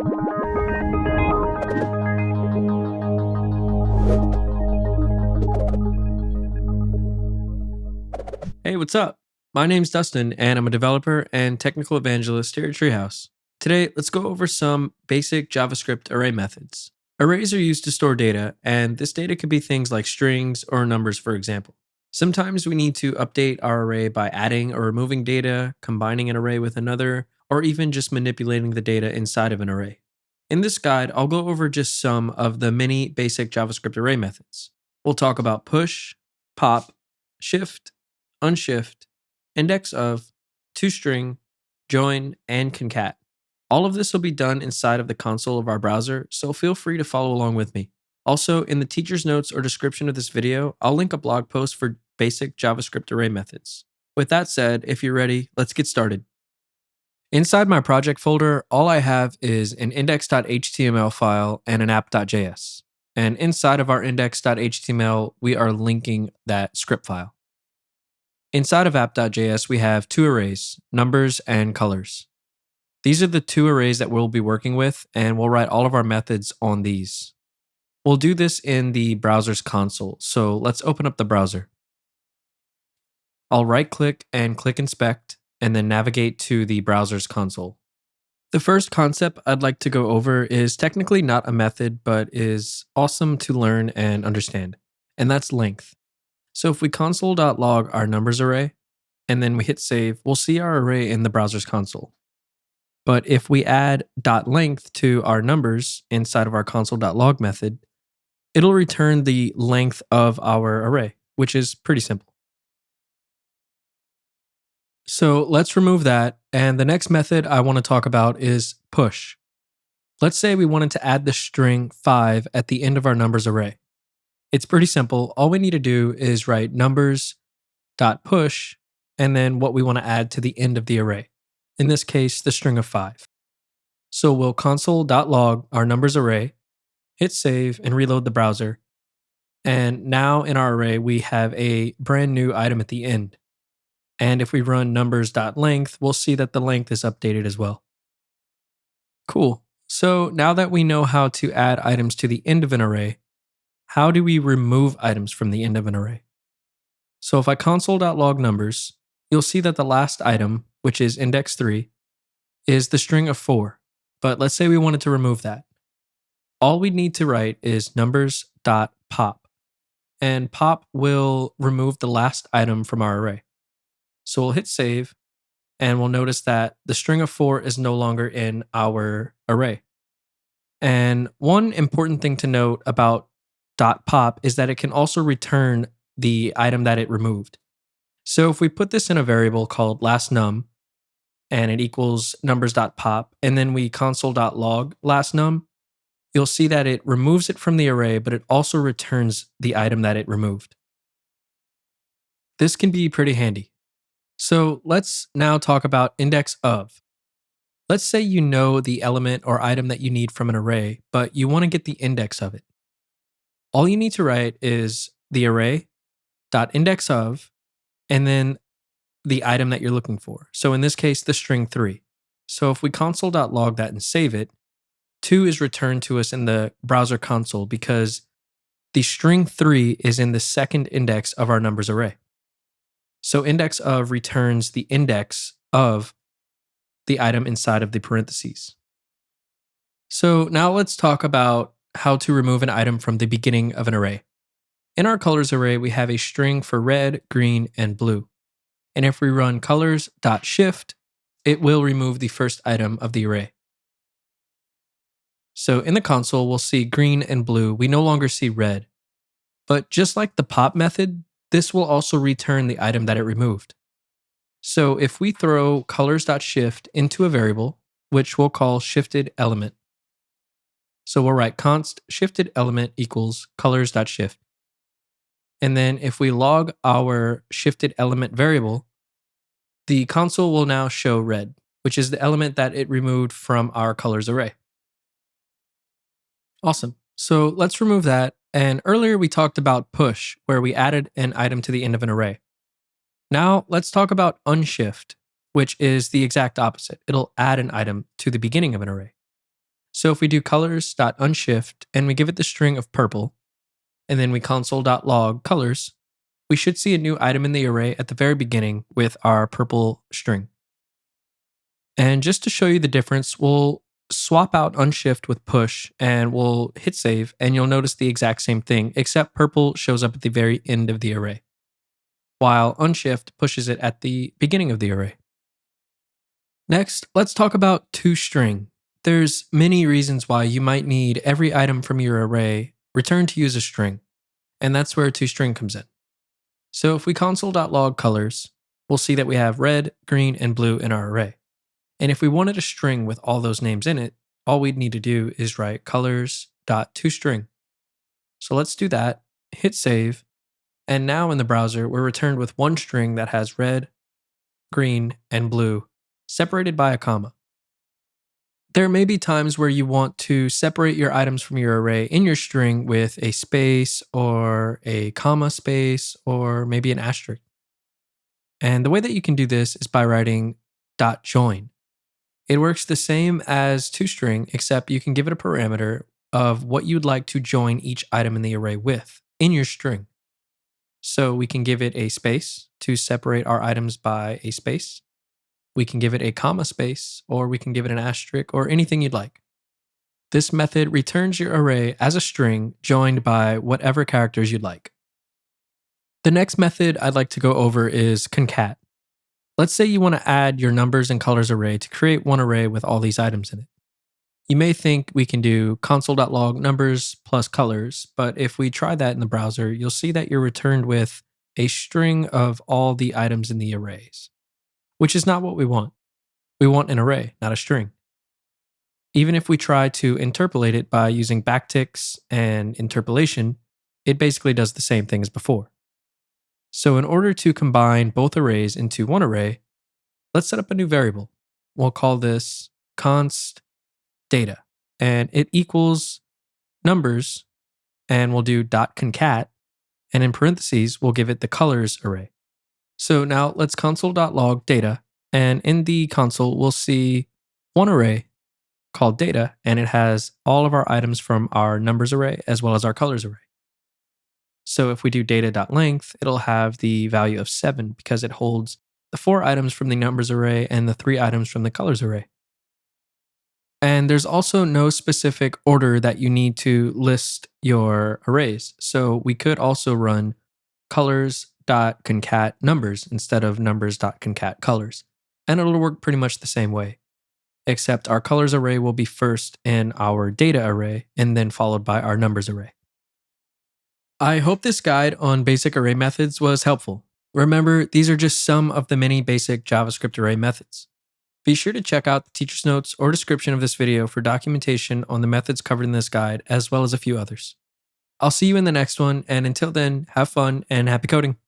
Hey, what's up? My name's Dustin, and I'm a developer and technical evangelist here at Treehouse. Today, let's go over some basic JavaScript array methods. Arrays are used to store data, and this data could be things like strings or numbers, for example. Sometimes we need to update our array by adding or removing data, combining an array with another, or even just manipulating the data inside of an array. In this guide, I'll go over just some of the many basic JavaScript array methods. We'll talk about push, pop, shift, unshift, indexOf, toString, join, and concat. All of this will be done inside of the console of our browser, so feel free to follow along with me. Also, in the teacher's notes or description of this video, I'll link a blog post for basic JavaScript array methods. With that said, if you're ready, let's get started. Inside my project folder, all I have is an index.html file and an app.js. And inside of our index.html, we are linking that script file. Inside of app.js, we have two arrays, numbers and colors. These are the two arrays that we'll be working with, and we'll write all of our methods on these. We'll do this in the browser's console, so let's open up the browser. I'll right-click and click Inspect, and then navigate to the browser's console. The first concept I'd like to go over is technically not a method, but is awesome to learn and understand, and that's length. So if we console.log our numbers array, and then we hit save, we'll see our array in the browser's console. But if we add .length to our numbers inside of our console.log method, it'll return the length of our array, which is pretty simple. So let's remove that, and the next method I want to talk about is push. Let's say we wanted to add the string 5 at the end of our numbers array. It's pretty simple. All we need to do is write numbers.push and then what we want to add to the end of the array. In this case, the string of 5. So we'll console.log our numbers array, hit save, and reload the browser. And now in our array, we have a brand new item at the end. And if we run numbers.length, we'll see that the length is updated as well. Cool. So now that we know how to add items to the end of an array, how do we remove items from the end of an array? So if I console.log numbers, you'll see that the last item, which is index 3, is the string of 4. But let's say we wanted to remove that. All we need to write is numbers.pop, and pop will remove the last item from our array. So we'll hit save, and we'll notice that the string of 4 is no longer in our array. And one important thing to note about .pop is that it can also return the item that it removed. So if we put this in a variable called lastNum, and it equals numbers.pop, and then we console.log lastNum, you'll see that it removes it from the array, but it also returns the item that it removed. This can be pretty handy. So let's now talk about indexOf. Let's say you know the element or item that you need from an array, but you want to get the index of it. All you need to write is the array.indexOf, and then the item that you're looking for. So in this case, the string 3. So if we console.log that and save it, 2 is returned to us in the browser console because the string 3 is in the second index of our numbers array. So indexOf returns the index of the item inside of the parentheses. So now let's talk about how to remove an item from the beginning of an array. In our colors array, we have a string for red, green, and blue. And if we run colors.shift, it will remove the first item of the array. So in the console, we'll see green and blue. We no longer see red. But just like the pop method, this will also return the item that it removed. So if we throw colors.shift into a variable, which we'll call shifted element. So we'll write const shifted element equals colors.shift. And then if we log our shifted element variable, the console will now show red, which is the element that it removed from our colors array. Awesome. So let's remove that. And earlier we talked about push, where we added an item to the end of an array. Now let's talk about unshift, which is the exact opposite. It'll add an item to the beginning of an array. So if we do colors.unshift and we give it the string of purple, and then we console.log colors, we should see a new item in the array at the very beginning with our purple string. And just to show you the difference, we'll swap out unshift with push and we'll hit save, and you'll notice the exact same thing, except purple shows up at the very end of the array, while unshift pushes it at the beginning of the array. Next, let's talk about toString. There's many reasons why you might need every item from your array returned to use a string, and that's where toString comes in. So if we console.log colors, we'll see that we have red, green, and blue in our array. And if we wanted a string with all those names in it, all we'd need to do is write colors.toString. So let's do that, hit save, and now in the browser, we're returned with one string that has red, green, and blue, separated by a comma. There may be times where you want to separate your items from your array in your string with a space or a comma space or maybe an asterisk. And the way that you can do this is by writing .join. It works the same as toString, except you can give it a parameter of what you'd like to join each item in the array with in your string. So we can give it a space to separate our items by a space. We can give it a comma space, or we can give it an asterisk, or anything you'd like. This method returns your array as a string joined by whatever characters you'd like. The next method I'd like to go over is concat. Let's say you want to add your numbers and colors array to create one array with all these items in it. You may think we can do console.log numbers plus colors, but if we try that in the browser, you'll see that you're returned with a string of all the items in the arrays, which is not what we want. We want an array, not a string. Even if we try to interpolate it by using backticks and interpolation, it basically does the same thing as before. So in order to combine both arrays into one array, let's set up a new variable. We'll call this const data, and it equals numbers, and we'll do .concat, and in parentheses, we'll give it the colors array. So now let's console.log data, and in the console, we'll see one array called data, and it has all of our items from our numbers array as well as our colors array. So if we do data.length, it'll have the value of 7 because it holds the 4 items from the numbers array and the 3 items from the colors array. And there's also no specific order that you need to list your arrays. So we could also run colors.concat numbers instead of numbers.concat colors. And it'll work pretty much the same way, except our colors array will be first in our data array and then followed by our numbers array. I hope this guide on basic array methods was helpful. Remember, these are just some of the many basic JavaScript array methods. Be sure to check out the teacher's notes or description of this video for documentation on the methods covered in this guide, as well as a few others. I'll see you in the next one, and until then, have fun and happy coding.